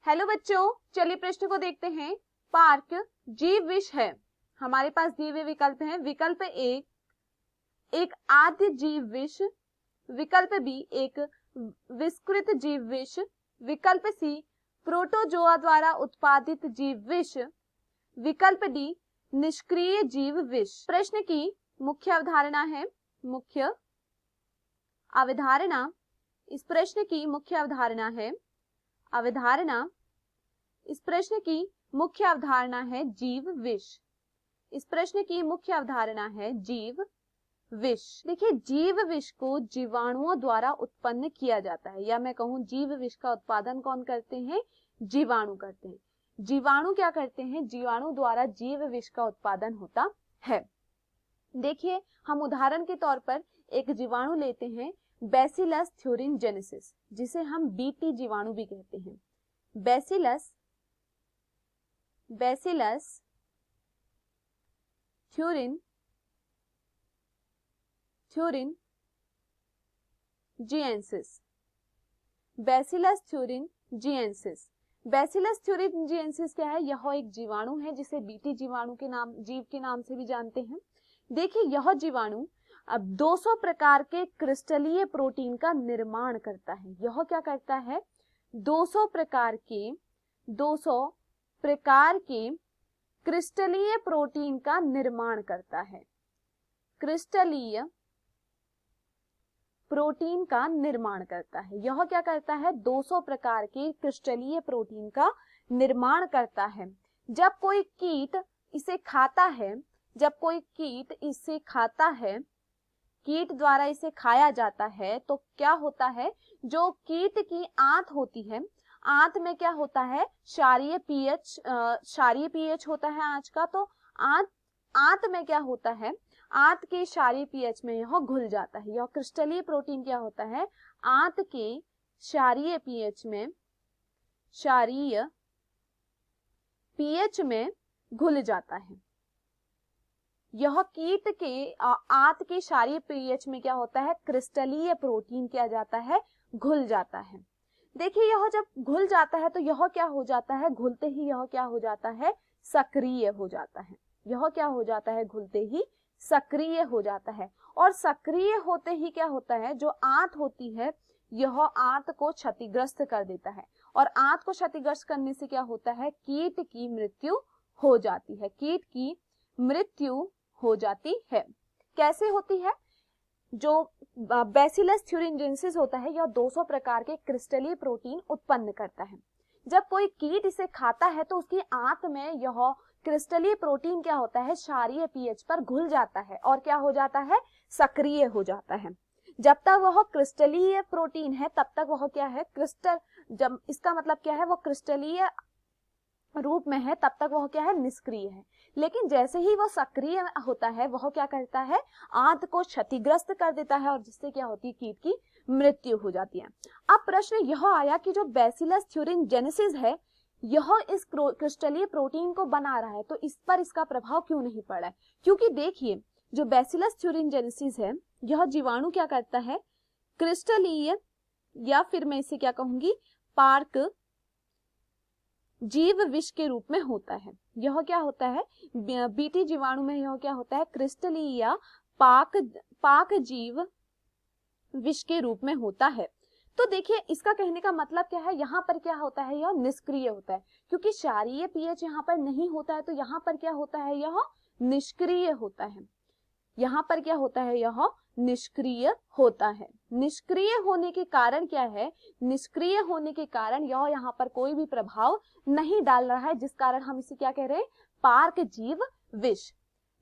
Hello बच्चों, चलिए प्रश्न को देखते हैं। पार्क जीव विष है। हमारे पास दिए हुए विकल्प हैं। विकल्प ए एक आद्य जीव विष, विकल्प बी एक विषकृत जीव विष, विकल्प सी प्रोटोजोआ द्वारा उत्पादित जीव विष, विकल्प डी निष्क्रिय जीव विष। प्रश्न की मुख्य अवधारणा है। मुख्य अवधारणा, इस प्रश्न की मुख्य अवधारणा है अवधारणा इस प्रश्न की मुख्य अवधारणा है जीव विष। इस प्रश्न की मुख्य अवधारणा है जीव विष। देखिए, जीव विष को जीवाणुओं द्वारा उत्पन्न किया जाता है, या मैं कहूं जीव विष का उत्पादन कौन करते हैं? जीवाणु करते हैं। जीवाणु क्या करते हैं? जीवाणु द्वारा जीव विष का उत्पादन होता है। देखिए, हम उदाहरण के तौर पर एक जीवाणु लेते हैं, बैसिलस थ्यूरिनजेनेसिस, जिसे हम बीटी जीवाणु भी कहते हैं। बैसिलस थ्यूरिनजिएंसिस। बैसिलस थ्यूरिनजिएंसिस क्या है? यह एक जीवाणु है जिसे बीटी जीवाणु के नाम, जीव के नाम से भी जानते हैं। देखिए, यह जीवाणु अब 200 प्रकार के क्रिस्टलीय प्रोटीन का निर्माण करता है। यह क्या करता है? 200 प्रकार के क्रिस्टलीय प्रोटीन का निर्माण करता है। क्रिस्टलीय प्रोटीन का निर्माण करता है। यह क्या करता है? 200 प्रकार के क्रिस्टलीय प्रोटीन का निर्माण करता है। जब कोई कीट इसे खाता है, कीट द्वारा इसे खाया जाता है, तो क्या होता है? जो कीट की आंत होती है, आंत में क्या होता है? क्षारीय पीएच होता है आंच का। तो आंत में क्या होता है? आंत के क्षारीय पीएच में यह घुल जाता है। यह क्रिस्टलीय प्रोटीन क्या होता है? आंत के क्षारीय पीएच में घुल जाता है। यह कीट के आंत के क्षारीय पीएच में क्या होता है? क्रिस्टलीय प्रोटीन क्या जाता है? घुल जाता है। देखिए, यह जब घुल जाता है तो यह क्या हो जाता है? घुलते ही यह क्या हो जाता है? सक्रिय हो जाता है। यह क्या हो जाता है? घुलते ही सक्रिय हो जाता है। और सक्रिय होते ही क्या होता है? जो आंत होती है, यह आंत को क्षतिग्रस्त कर देता है। और आंत को क्षतिग्रस्त करने से क्या होता है? कीट की मृत्यु हो जाती है। कीट की मृत्यु हो जाती है। कैसे होती है? जो बैसिलस थ्यूरिनजेनेसिस होता है, यह 200 प्रकार के क्रिस्टलीय प्रोटीन उत्पन्न करता है। जब कोई कीट इसे खाता है तो उसकी आंत में यह क्रिस्टलीय प्रोटीन क्या होता है? क्षारीय पीएच पर घुल जाता है और क्या हो जाता है? सक्रिय हो जाता है। जब तक वह क्रिस्टलीय प्रोटीन है तब तक वह क्या है? क्रिस्टल, जब इसका मतलब क्या है? वह क्रिस्टलीय रूप में है तब तक वह क्या है? निष्क्रिय है। लेकिन जैसे ही वह सक्रिय होता है, वह क्या करता है? आंत को क्षतिग्रस्त कर देता है, और जिससे क्या होती है? कीट की मृत्यु हो जाती है। अब प्रश्न यह आया कि जो बैसिलस थ्यूरिनजेनेसिस है, यह इस क्रिस्टलीय प्रोटीन को बना रहा है, तो इस पर इसका प्रभाव क्यों नहीं पड़ा है? क्योंकि देखिए, जो बैसिलस थ्यूरिनजेनेसिस है, यह जीवाणु क्या करता है? क्रिस्टलीय, या फिर मैं इसे क्या कहूंगी? पार्क जीव विष के रूप में होता है। यह क्या होता है? बीटी जीवाणु में यह क्या होता है? क्रिस्टलीय या पाक जीव विष के रूप में होता है। तो देखिए, इसका कहने का मतलब क्या है? यहाँ पर क्या होता है? यह निष्क्रिय होता है, क्योंकि क्षारीय पीएच यहाँ पर नहीं होता है। तो यहाँ पर क्या होता है? यह निष्क्रिय होता है। यहाँ पर क्या होता है? यह निष्क्रिय होता है। निष्क्रिय होने के कारण क्या है? निष्क्रिय होने के कारण यह यहाँ पर कोई भी प्रभाव नहीं डाल रहा है, जिस कारण हम इसे क्या कह रहे हैं? पार्क जीव विष।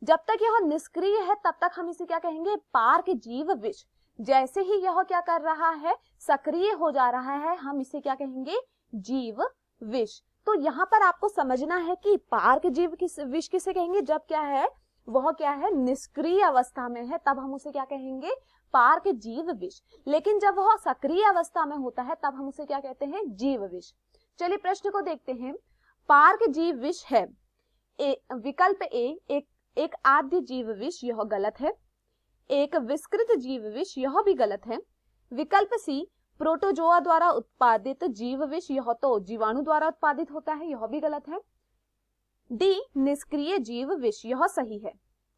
जब तक यह निष्क्रिय है तब तक हम इसे क्या कहेंगे? पार्क जीव विष। जैसे ही यह क्या कर रहा है? सक्रिय हो जा रहा है, हम इसे क्या कहेंगे? जीव विष। तो यहाँ पर आपको समझना है कि पार्क जीव विष किसे कहेंगे? जब क्या है? वह क्या है? निष्क्रिय अवस्था में है, तब हम उसे क्या कहेंगे? पार्क जीव विष। लेकिन जब वह सक्रिय अवस्था में होता है तब हम उसे क्या कहते हैं? जीव विष। चलिए प्रश्न को देखते हैं। पार्क जीव विष है। विकल्प ए एक आद्य जीव विष, यह गलत है। एक विषकृत जीव विष, यह भी गलत है। विकल्प सी प्रोटोजोआ द्वारा उत्पादित जीव विष, यह तो जीवाणु द्वारा उत्पादित होता है, यह भी गलत है। डी, निष्क्रिय जीव विष, यह सही है।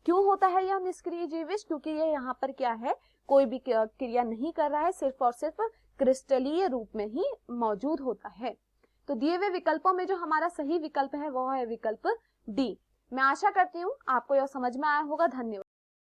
क्यों होता है यह निष्क्रिय जीव विष? क्योंकि यह यहाँ पर क्या है, कोई भी क्रिया नहीं कर रहा है, सिर्फ और सिर्फ क्रिस्टलीय रूप में ही मौजूद होता है। तो दिए हुए विकल्पों में जो हमारा सही विकल्प है वह है विकल्प डी। मैं आशा करती हूँ आपको यह समझ में आया होगा। धन्यवाद।